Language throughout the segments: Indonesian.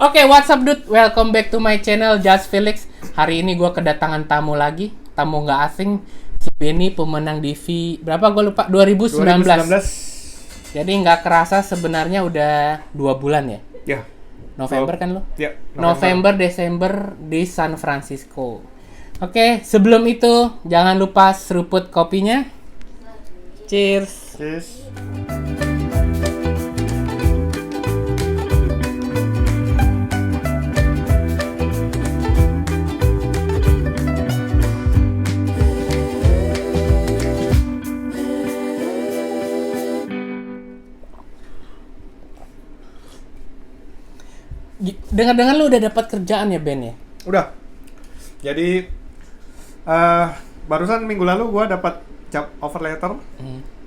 Oke, what's up dude? Welcome back to my channel Just Felix. Hari ini gue kedatangan tamu lagi, tamu nggak asing. Si Benny pemenang DV berapa gue lupa 2019. Jadi nggak kerasa sebenarnya udah 2 bulan ya. Ya. November kan lo? Ya. November, Desember di San Francisco. Oke, sebelum itu jangan lupa seruput kopinya. Cheers. Cheers. Dengar-dengar lu udah dapat kerjaan ya Ben ya? Udah. Jadi barusan minggu lalu gua dapat job offer letter.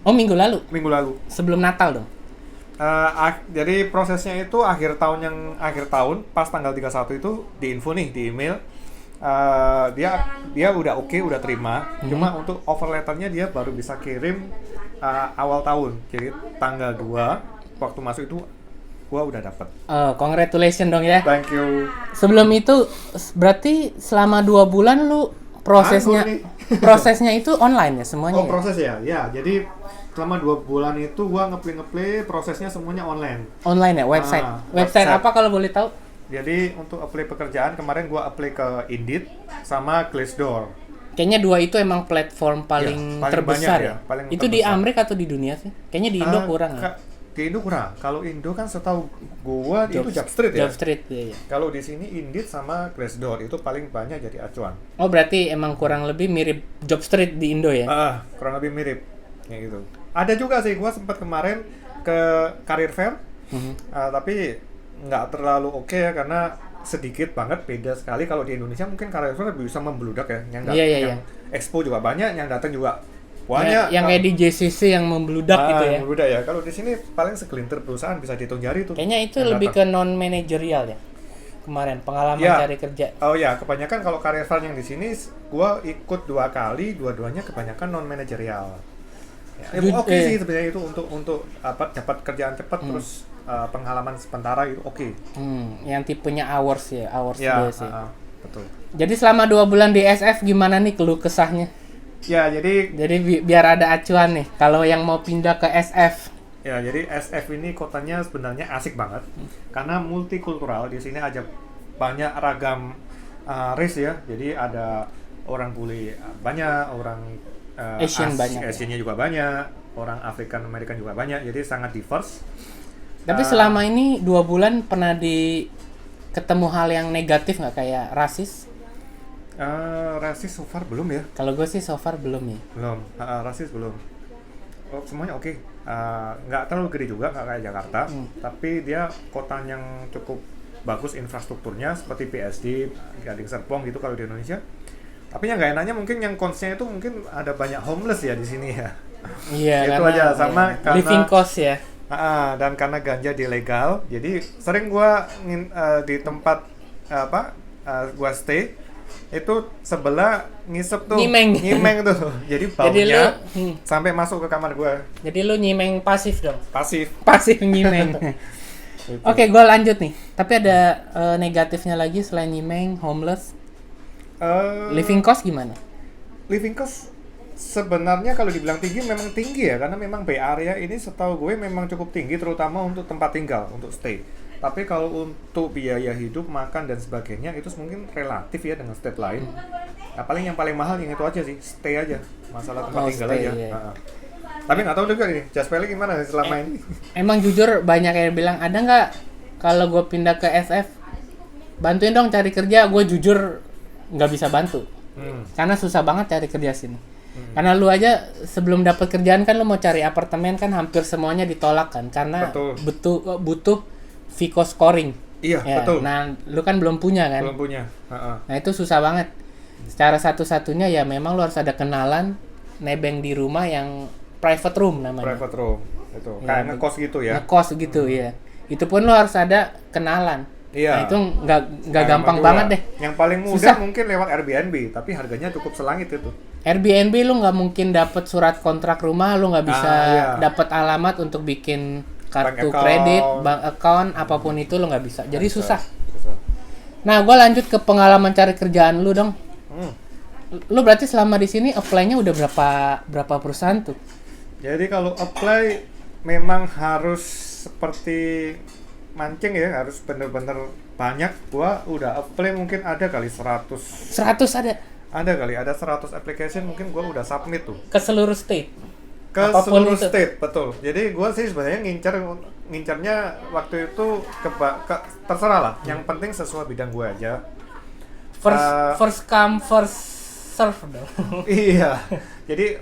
Oh, minggu lalu? Minggu lalu. Sebelum Natal dong? Jadi prosesnya itu akhir tahun pas tanggal 31 itu diinfo nih di email. Dia udah oke, udah terima. Cuma untuk offer letternya dia baru bisa kirim awal tahun. Jadi tanggal 2 waktu masuk itu gua udah dapat. Congratulations dong ya. Thank you. Sebelum itu berarti selama 2 bulan lu prosesnya itu online ya semuanya? Oh, proses ya? Ya, jadi selama 2 bulan itu gua ngeplay prosesnya semuanya online. Online ya, website. Website apa kalau boleh tahu? Jadi untuk apply pekerjaan kemarin gua apply ke Indeed sama Glassdoor. Kayaknya 2 itu emang platform paling terbesar banyak ya. Paling itu terbesar. Di Amerika atau di dunia sih? Kayaknya di Indo kurang ya. Di Indo kurang. Kalau Indo kan setahu gua itu Jobstreet ya. Jobstreet ya. Kalau di sini Indeed sama Glassdoor itu paling banyak jadi acuan. Oh, berarti emang kurang lebih mirip Jobstreet di Indo ya? Kurang lebih mirip kayak gitu. Ada juga sih gua sempat kemarin ke Career Fair. Tapi nggak terlalu oke ya karena sedikit banget, beda sekali. Kalau di Indonesia mungkin Career Fair bisa membludak ya. Yang expo juga banyak, yang datang juga banyak. Yang kayak di JCC yang membludak gitu ya. Membludak ya. Kalau di sini paling segelintir perusahaan bisa dihitung jari tuh. Kayaknya itu lebih ke non manajerial ya. Kemarin pengalaman cari kerja. Oh ya, kebanyakan kalau Career Fair yang di sini gua ikut 2 kali, dua-duanya kebanyakan non manajerial. Ya, oke sih sebenarnya itu untuk dapat kerjaan cepat terus pengalaman sementara itu oke. Yang tipenya hours ya, base ya. Betul. Jadi selama 2 bulan di SF gimana nih keluh kesahnya? Ya, jadi biar ada acuan nih kalau yang mau pindah ke SF. Ya, jadi SF ini kotanya sebenarnya asik banget karena multikultural. Di sini ada banyak ragam race ya. Jadi ada orang bule banyak, orang Asian banyak. Asiannya juga banyak, orang African American juga banyak. Jadi sangat diverse. Tapi selama ini 2 bulan pernah ketemu hal yang negatif nggak kayak rasis? Rasis so far belum ya? Kalau gue sih so far belum ya. Belum, rasis belum. Oh, semuanya oke. Nggak terlalu gede juga, nggak kayak Jakarta. Tapi dia kota yang cukup bagus infrastrukturnya seperti PSD, Gading Serpong gitu kalau di Indonesia. Tapi yang nggak enaknya mungkin yang konsnya itu mungkin ada banyak homeless ya di sini ya. Iya. Itu aja sama karena living cost ya. Dan karena ganja ilegal, jadi sering gua di tempat gua stay itu sebelah ngisep tuh nyimeng tuh jadi baunya sampai masuk ke kamar gue. Jadi lu nyimeng pasif dong? Pasif nyimeng. Oke, gue lanjut nih, tapi ada negatifnya lagi selain nyimeng, homeless. Living cost gimana? Living cost sebenarnya kalau dibilang tinggi memang tinggi ya, karena memang Bay Area ini setahu gue memang cukup tinggi terutama untuk tempat tinggal, untuk stay. Tapi kalau untuk biaya hidup, makan dan sebagainya itu mungkin relatif ya dengan state lain. Nah, yang paling mahal yang itu aja sih, stay aja, masalah tempat tinggal aja. Ya. Tapi nggak tahu juga nih, Just Felix gimana selama ini? Emang jujur banyak yang bilang ada nggak kalau gue pindah ke SF, bantuin dong cari kerja. Gue jujur nggak bisa bantu, karena susah banget cari kerja sini. Karena lu aja sebelum dapat kerjaan kan lu mau cari apartemen kan hampir semuanya ditolak kan, karena butuh Vico scoring. Iya, ya, betul. Nah, lu kan belum punya kan? Belum punya. Nah, itu susah banget. Secara satu-satunya ya memang lu harus ada kenalan nebeng di rumah yang private room namanya. Private room. Itu. Ya, kayak ngekos gitu ya. Ngekos gitu ya. Itu pun lu harus ada kenalan. Iya. Nah, itu nggak gampang banget deh. Yang paling mudah mungkin lewat Airbnb, tapi harganya cukup selangit itu. Airbnb lu nggak mungkin dapat surat kontrak rumah, lu nggak bisa dapat alamat untuk bikin kartu kredit, bank account, apapun itu lo nggak bisa. Jadi susah. Nah, gue lanjut ke pengalaman cari kerjaan lu dong. Lu berarti selama di sini apply-nya udah berapa perusahaan tuh? Jadi kalau apply memang harus seperti mancing ya, harus bener-bener banyak. Gua udah apply mungkin ada kali 100. 100 ada? Ada kali, ada 100 application mungkin gua udah submit tuh. Ke seluruh state? Ke Apapun seluruh itu. state, betul. Jadi gua sih sebenarnya ngincarnya waktu itu terserah lah. Yang penting sesuai bidang gua aja. First come, first serve dong. Iya. Jadi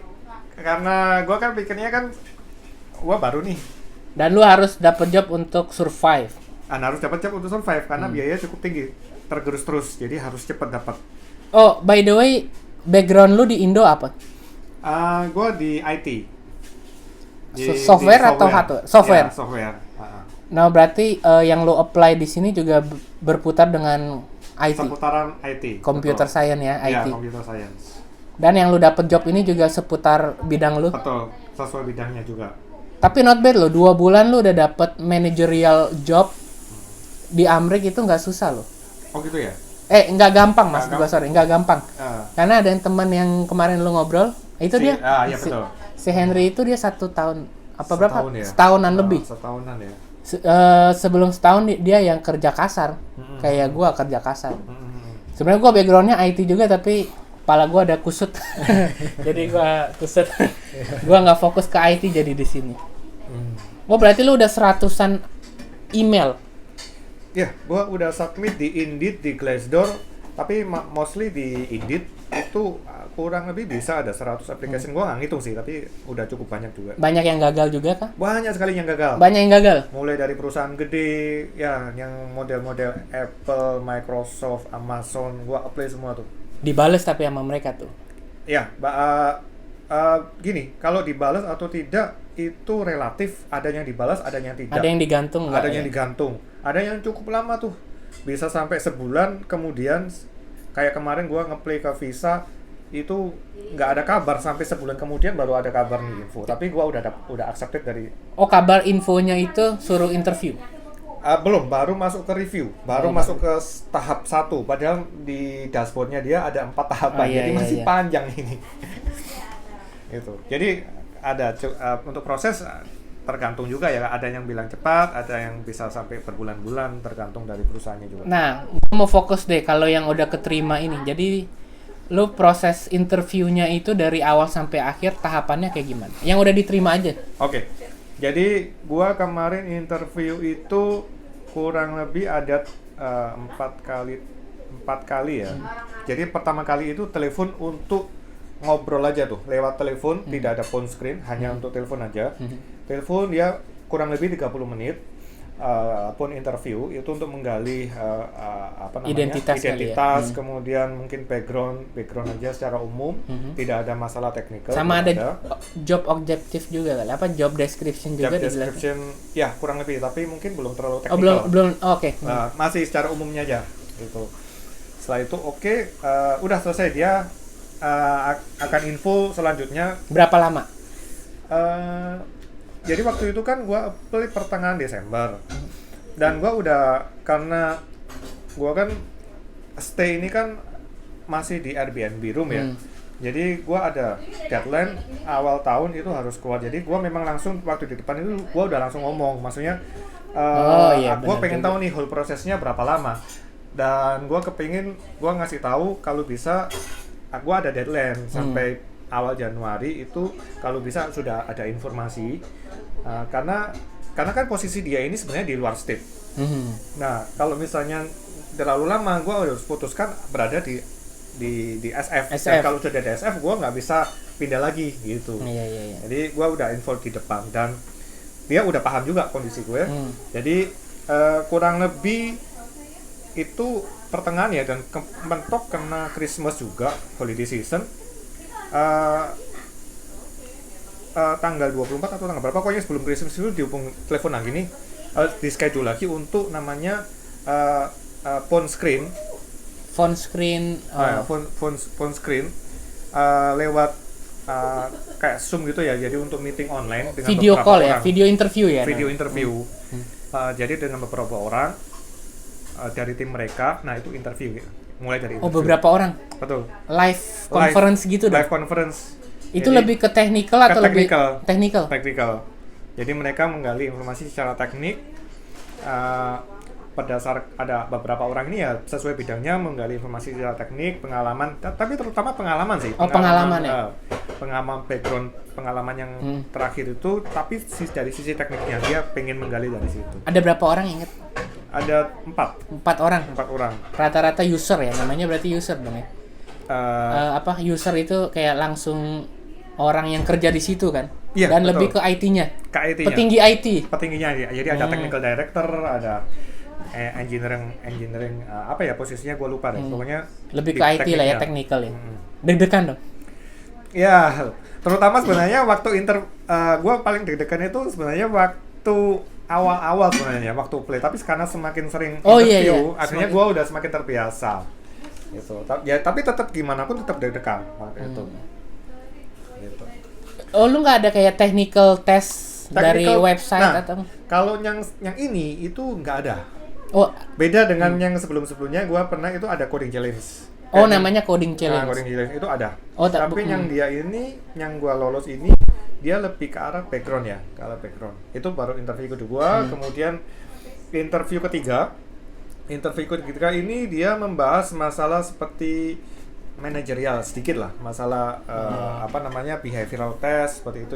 karena gua kan pikirnya kan gua baru nih. Dan lu harus dapet job untuk survive. Harus dapat job untuk survive karena biayanya cukup tinggi. Tergerus terus. Jadi harus cepat dapat. Oh, by the way, background lu di Indo apa? Gua di IT. Software atau hardware? Software. Ya, software. Nah, berarti yang lu apply di sini juga berputar dengan IT. Seputaran IT. Computer betul. science ya, Iya, IT. computer science. Dan yang lu dapet job ini juga seputar bidang lu. Betul, sesuai bidangnya juga. Tapi not bad lo, 2 bulan lu udah dapet managerial job di Amrik itu nggak susah lo. Oh gitu ya? Nggak gampang mas, Nggak nggak gampang. Ah. Karena ada yang teman yang kemarin lu ngobrol, itu dia. Iya betul. Si Henry itu dia 1 tahun, berapa? Setahun ya? Setahunan lebih. Setahunan ya. Sebelum setahun dia yang kerja kasar, kayak gua kerja kasar. Sebenarnya gua backgroundnya IT juga tapi kepala gua ada kusut, jadi gua kusut. Gua nggak fokus ke IT jadi di sini. Oh berarti lu udah 100-an email? Iya, gua udah submit di Indeed, di Glassdoor, tapi mostly di Indeed itu kurang lebih bisa ada 100 application. Gua nggak ngitung sih, tapi udah cukup banyak juga. Banyak yang gagal juga kah? Banyak sekali yang gagal. Banyak yang gagal? Mulai dari perusahaan gede, ya yang model-model Apple, Microsoft, Amazon, gua apply semua tuh. Dibales tapi sama mereka tuh? Ya, gini, kalau dibalas atau tidak itu relatif. Ada yang dibalas, ada yang tidak. Ada yang digantung nggak? Ada yang digantung. Ada yang cukup lama tuh, bisa sampai sebulan. Kemudian kayak kemarin gua nge-play ke visa itu nggak ada kabar sampai sebulan kemudian baru ada kabar nih info. Tapi gua udah accepted dari. Oh kabar infonya itu suruh interview? Belum, baru masuk ke review, baru masuk ke tahap 1. Padahal di dashboardnya dia ada 4 tahapan, Iya, jadi iya, masih iya. panjang ini. Itu. Jadi ada untuk proses tergantung juga ya. Ada yang bilang cepat, ada yang bisa sampai berbulan-bulan, tergantung dari perusahaannya juga. Nah, gue mau fokus deh kalau yang udah keterima ini. Jadi lu proses interviewnya itu dari awal sampai akhir tahapannya kayak gimana? Yang udah diterima aja. Oke. Jadi gua kemarin interview itu kurang lebih ada 4 kali ya. Jadi pertama kali itu telepon untuk ngobrol aja tuh, lewat telepon, tidak ada phone screen, hanya untuk telepon aja. Telepon dia kurang lebih 30 menit. Phone interview itu untuk menggali Identitas kali ya. Kemudian mungkin background aja secara umum, tidak ada masalah teknikal. Sama ada job objektif juga kali. Apa job description juga Job dijelasin? description, ya kurang lebih, tapi mungkin belum terlalu teknikal. Oh belum, oke. Masih secara umumnya aja gitu. Setelah itu udah selesai, dia akan info selanjutnya. Berapa lama? Jadi waktu itu kan gua apply pertengahan Desember, dan karena gua kan stay ini kan masih di Airbnb room ya. Jadi gua ada deadline awal tahun itu harus keluar. Jadi gua memang langsung waktu di depan itu gua udah langsung ngomong, maksudnya gua pengen tahu nih whole prosesnya berapa lama. Dan gua ngasih tahu kalau bisa gua ada deadline sampai awal Januari itu, kalau bisa sudah ada informasi. Karena kan posisi dia ini sebenarnya di luar state. Nah, kalau misalnya terlalu lama, gua harus putuskan berada di SF. Dan kalau sudah di SF, gua nggak bisa pindah lagi gitu. Iya. Jadi gua udah info di depan, dan dia udah paham juga kondisi gue. Jadi kurang lebih itu pertengahan ya, dan mentok kena Christmas juga, holiday season. Tanggal 24 atau tanggal berapa, pokoknya sebelum Christmas itu dihubung telepon lagi nih, di schedule lagi untuk namanya phone screen lewat kayak Zoom gitu ya, jadi untuk meeting online dengan video beberapa call orang. ya, video interview ya. Jadi dengan beberapa orang. dari tim mereka. Nah, itu interview gitu. Mulai dari Oh, interview. beberapa orang. Betul. Live conference gitu dong. Live conference. Itu Jadi, lebih ke technical atau lebih technical? Technical. Jadi mereka menggali informasi secara teknik. Berdasar ada beberapa orang ini ya sesuai bidangnya menggali informasi secara teknik, pengalaman, tapi terutama pengalaman sih. Pengalaman ya. Pengalaman background, pengalaman yang terakhir itu, tapi dari sisi tekniknya dia pengen menggali dari situ. Ada berapa orang inget? Ada 4 orang. Rata-rata user ya, namanya berarti user dong ya. User itu kayak langsung orang yang kerja di situ kan? Iya, dan betul. lebih ke IT-nya. Petingginya IT. Jadi ada technical director, ada engineering apa ya posisinya gue lupa deh. Pokoknya lebih ke IT lah ya, technical ya. Deg-degan dong. Ya, terutama sebenarnya waktu gue paling deg-degan itu sebenarnya waktu awal-awal sebenarnya waktu play, tapi karena semakin sering interview, akhirnya gue udah semakin terbiasa. Gitu. Ya, tapi tetap gimana pun tetap deg-degan waktu itu. Gitu. Oh, lu nggak ada kayak technical test dari website atau? Kalau yang ini itu nggak ada. Oh, beda dengan yang sebelum-sebelumnya. Gue pernah itu ada coding challenge. Oh, namanya coding challenge. Coding challenge itu ada. Oh, tapi yang dia ini, yang gue lolos ini, dia lebih ke arah background ya, ke arah background. Itu baru interview kedua, kemudian interview ketiga. Interview ketiga ini dia membahas masalah seperti manajerial sedikit lah, masalah behavioral test seperti itu,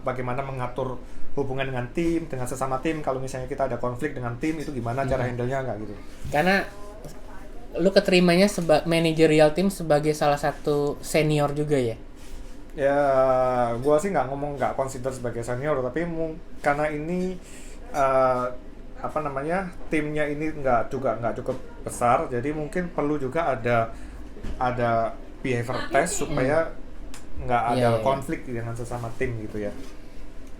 bagaimana mengatur hubungan dengan tim, dengan sesama tim. Kalau misalnya kita ada konflik dengan tim itu gimana cara handle-nya nggak gitu. Karena lu keterimanya managerial tim sebagai salah satu senior juga ya. Ya, gua sih nggak consider sebagai senior, tapi karena ini timnya ini nggak cukup besar, jadi mungkin perlu juga ada behavior test supaya nggak ada konflik dengan sesama tim gitu ya.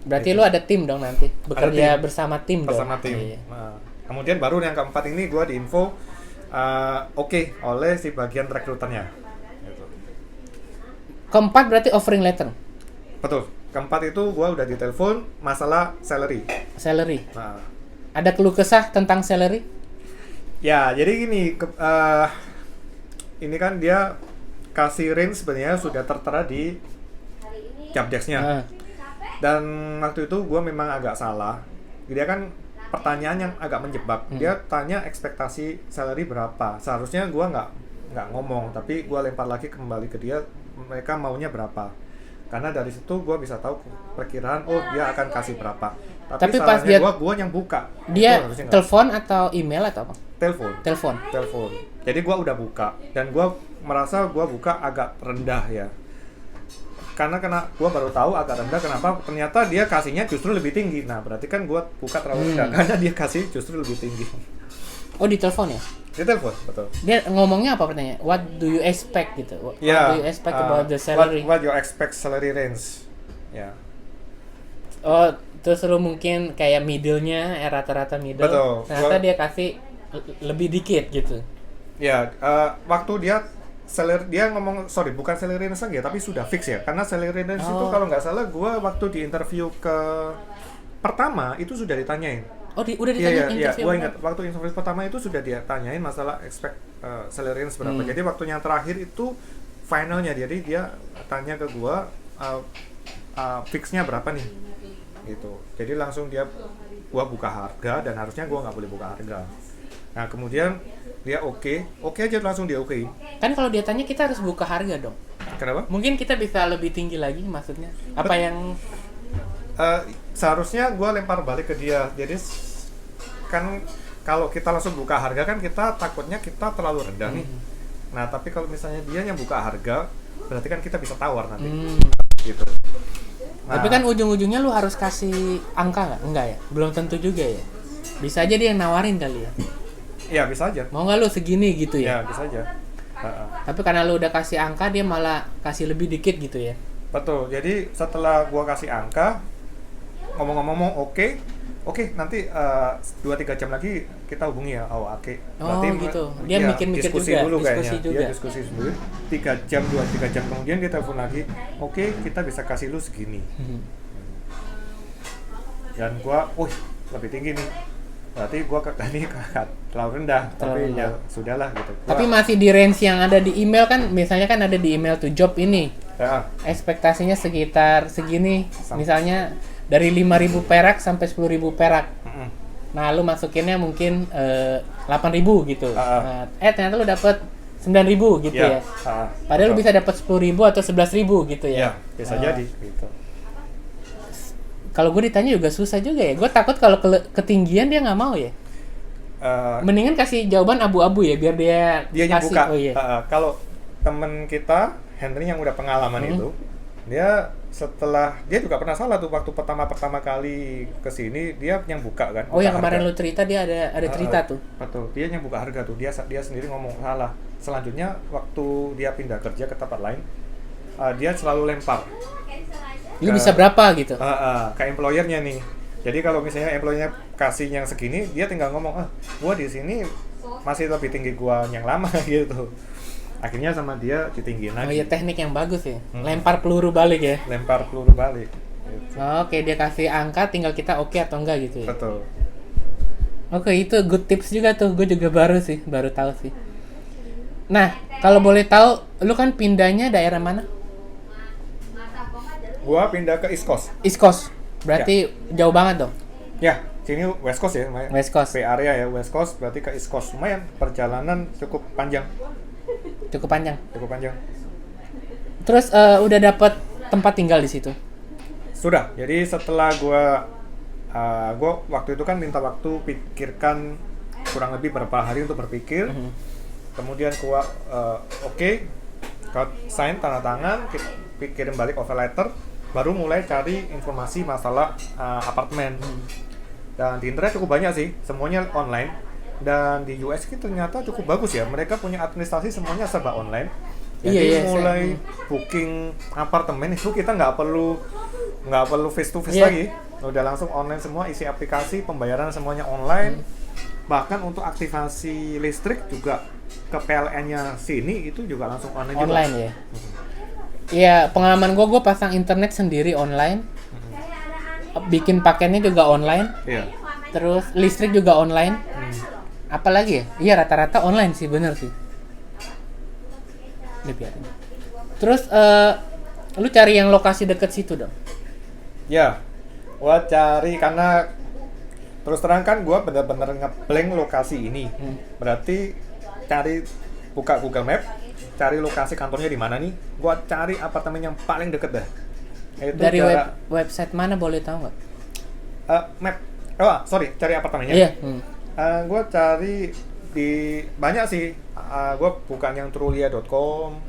Berarti lu ada tim dong nanti, bekerja bersama tim dong. Bersama tim. Iya. Nah, kemudian baru yang keempat ini gua diinfo oleh si bagian rekruternya. Gitu. Keempat berarti offering letter. Betul. Keempat itu gua udah ditelepon masalah salary. Nah, ada keluh kesah tentang salary? Ya, jadi gini, ini kan dia kasih range sebenarnya sudah tertera di job desk-nya. Dan waktu itu gue memang agak salah. Dia kan pertanyaan yang agak menjebak. Dia tanya ekspektasi salary berapa. Seharusnya gue nggak ngomong, tapi gue lempar lagi kembali ke dia, mereka maunya berapa. Karena dari situ gue bisa tahu perkiraan, dia akan kasih berapa. Tapi pas dia gue yang buka. Dia telepon atau email atau apa? Telepon. Jadi gue udah buka dan gue merasa gue buka agak rendah ya. Karena gue baru tahu agak rendah, kenapa ternyata dia kasihnya justru lebih tinggi. Nah, berarti kan gue buka terlalu rendah karena dia kasih justru lebih tinggi. Oh, di telepon ya? Di telepon, betul. Dia ngomongnya apa pertanyaan? What do you expect gitu? What do you expect about the salary? What you expect salary range? Ya. Oh, terus lu mungkin kayak middle-nya, rata-rata middle. Betul. Ternyata dia kasih lebih dikit gitu. Ya, waktu dia ngomong, bukan salary range lagi ya, tapi sudah fix ya. Karena salary range itu kalau nggak salah, gue waktu di interview pertama itu sudah ditanyain. Oh, udah ditanyain interview? Iya, gue ingat waktu interview pertama itu sudah ditanyain masalah expect salary range berapa. Jadi waktu yang terakhir itu finalnya, jadi dia tanya ke gue fixnya berapa nih, gitu. Jadi langsung gue buka harga dan harusnya gue nggak boleh buka harga. Nah, kemudian dia oke aja langsung dia okein. Kan kalau dia tanya kita harus buka harga dong. Kenapa? Mungkin kita bisa lebih tinggi lagi maksudnya. Apa yang seharusnya gue lempar balik ke dia. Jadi kan kalau kita langsung buka harga kan kita takutnya kita terlalu rendah nih. Nah, tapi kalau misalnya dia yang buka harga, berarti kan kita bisa tawar nanti. Gitu. Nah, tapi kan ujung-ujungnya lu harus kasih angka nggak? Enggak ya? Belum tentu juga ya. Bisa aja dia yang nawarin kali ya. Ya, bisa aja. Mau nggak lu segini gitu ya? Ya, bisa aja. Tapi karena lu udah kasih angka, dia malah kasih lebih dikit gitu ya? Betul. Jadi setelah gua kasih angka, ngomong-ngomong oke, nanti 2-3 jam lagi kita hubungi ya. Berarti gitu. Dia mikir-mikir diskusi juga. Dulu diskusi kayaknya. juga. Dia diskusi dulu. 2-3 jam kemudian dia telepon lagi. Oke, kita bisa kasih lu segini. Dan gua, lebih tinggi nih. berarti gua ini terlalu rendah. Tapi ya sudahlah gitu. Tapi masih di range yang ada di email kan, misalnya kan ada di email to job ini. Ya. Ekspektasinya sekitar segini, misalnya dari 5.000 perak sampai 10.000 perak. Nah, lu masukinnya mungkin 8.000 gitu. Nah, ternyata lu dapet 9.000 gitu ya. Padahal lu bisa dapat 10.000 atau 11.000 gitu ya. Iya, bisa jadi gitu. Kalau gue ditanya juga susah juga ya. Gue takut kalau ketinggian dia nggak mau ya. Mendingan kasih jawaban abu-abu ya, biar dia kasih. Buka. Oh iya. Kalau temen kita Henry yang udah pengalaman itu, dia setelah dia juga pernah salah tuh waktu pertama kali kesini, dia yang buka kan. Oh, buka yang kemarin harga. lu cerita dia ada cerita tuh. Betul, dia yang buka harga tuh, dia sendiri ngomong salah. Selanjutnya waktu dia pindah kerja ke tempat lain, dia selalu lempar. Lu bisa berapa gitu? Ke employernya nih. Jadi kalau misalnya employernya kasih yang segini, dia tinggal ngomong, gua di sini masih lebih tinggi gua yang lama gitu. Akhirnya sama dia ditinggiin lagi. Oh iya, teknik yang bagus ya. Lempar peluru balik ya. Lempar peluru balik. Gitu. Oke, dia kasih angka, tinggal kita oke atau enggak gitu ya. Betul. Oke, itu good tips juga tuh. Gue juga baru tahu sih. Nah, kalau boleh tahu, lu kan pindahnya daerah mana? Gua pindah ke East Coast. East Coast. Berarti jauh banget dong. Ya, sini West Coast ya, lumayan. West Coast. Bay Area ya, West Coast berarti ke East Coast. Lumayan, perjalanan cukup panjang. Cukup panjang. Cukup panjang. Terus udah dapat tempat tinggal di situ. Sudah. Jadi setelah gua waktu itu kan minta waktu pikirkan kurang lebih berapa hari untuk berpikir. Kemudian gua oke, sign tanda tangan, kirim balik offer letter, baru mulai cari informasi masalah apartemen. Dan di internet cukup banyak sih, semuanya online. Dan di US itu ternyata cukup bagus ya, mereka punya administrasi semuanya serba online. Jadi mulai booking apartemen itu kita nggak perlu face to face lagi, udah langsung online semua, isi aplikasi, pembayaran semuanya online. Bahkan untuk aktivasi listrik juga ke PLN-nya sini itu juga langsung online juga. Ya. Iya, pengalaman gue pasang internet sendiri online, bikin paketnya juga online, terus listrik juga online. Apalagi ya? Iya, rata-rata online sih, bener sih. Terus lu cari yang lokasi deket situ dong? Ya, gua cari karena terus terang kan gua bener-bener ngeblank lokasi ini. Berarti buka Google Map, cari lokasi kantornya di mana nih. Gua cari apartemen yang paling deket dah. Itu dari website mana boleh tahu nggak? Map. Cari apartemennya. Iya. Gue cari di banyak sih. Gue bukan yang trulia.com,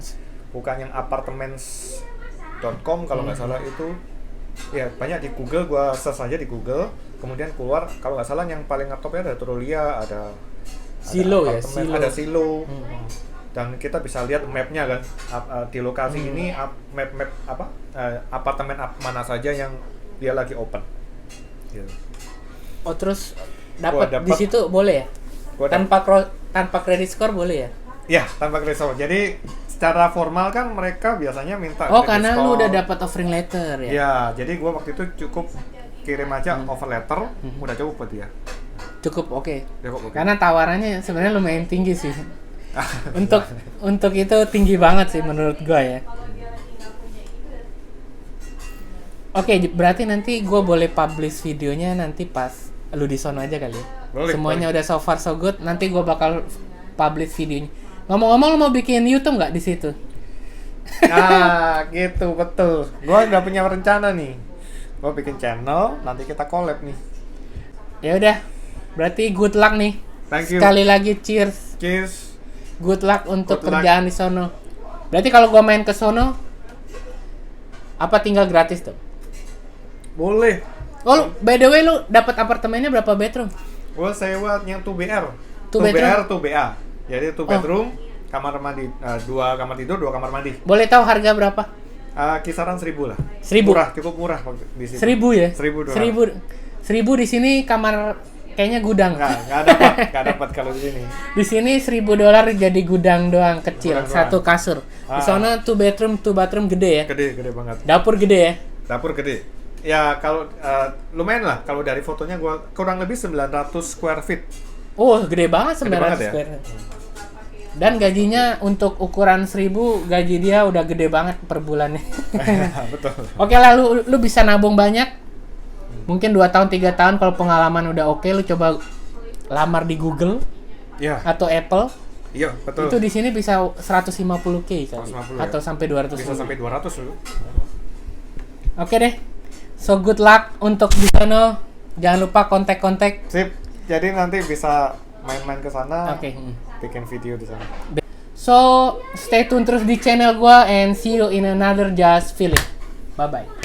bukan yang apartments.com kalau nggak salah itu. Ya banyak di Google, gue search aja di Google, kemudian keluar kalau nggak salah yang paling ngetop ya ada Trulia, ada Silo ya, ada Silo. Dan kita bisa lihat mapnya kan, di lokasi ini map apartemen mana saja yang dia lagi open. Gitu. Oh, terus dapat di situ boleh ya? Tanpa credit score boleh ya? Ya, tanpa credit score. Jadi secara formal kan mereka biasanya minta credit karena score. Lu udah dapat offering letter ya? Ya, jadi gua waktu itu cukup kirim aja offer letter, udah cukup buat dia. Cukup oke. Karena tawarannya sebenarnya lumayan tinggi sih. untuk itu tinggi banget sih menurut gua ya. Oke, berarti nanti gua boleh publish videonya nanti pas lu di sono aja kali ya. Semuanya udah so far so good, nanti gua bakal publish videonya. Ngomong-ngomong, lu mau bikin YouTube nggak di situ? Gitu betul. Gua udah punya rencana nih. Gua bikin channel, nanti kita collab nih. Ya udah, berarti good luck nih. Thank you. Sekali lagi cheers. Cheers. Good luck untuk kerjaan di sono. Berarti kalau gua main ke sono, apa tinggal gratis tuh? Boleh. Oh, by the way lu dapat apartemennya berapa bedroom? Gua sewa yang 2BR. 2BR, 2BA. Jadi 2 bedroom, kamar mandi, 2 kamar tidur, 2 kamar mandi. Boleh tahu harga berapa? Kisaran 1.000 lah. 1.000? Murah, cukup murah di sini. 1.000 ya? 1.000 di sini kamar kayaknya gudang. Nggak dapat kalau di sini. Di sini $1.000 jadi gudang doang kecil, satu kasur. Di sana 2 bedroom, 2 bathroom gede ya? Gede banget. Dapur gede ya? Dapur gede. Ya kalau lumayan lah, kalau dari fotonya gua kurang lebih 900 square feet. Oh, gede banget Gede 900 banget ya? square. Dan gajinya untuk ukuran 1000, gaji dia udah gede banget per bulannya. Betul. Oke lah, lu bisa nabung banyak. Mungkin 2 tahun, 3 tahun kalau pengalaman udah oke, lu coba lamar di Google Ya, atau Apple. iya betul. Itu di sini bisa 150k kali 150 atau ya. sampai 200. Bisa sampai 200 dulu. Oke deh. So good luck untuk di sana. Jangan lupa kontak-kontak. Sip. Jadi nanti bisa main-main ke sana. Oke. Bikin video di sana. So, stay tune terus di channel gua and see you in another Just Feeling. Bye bye.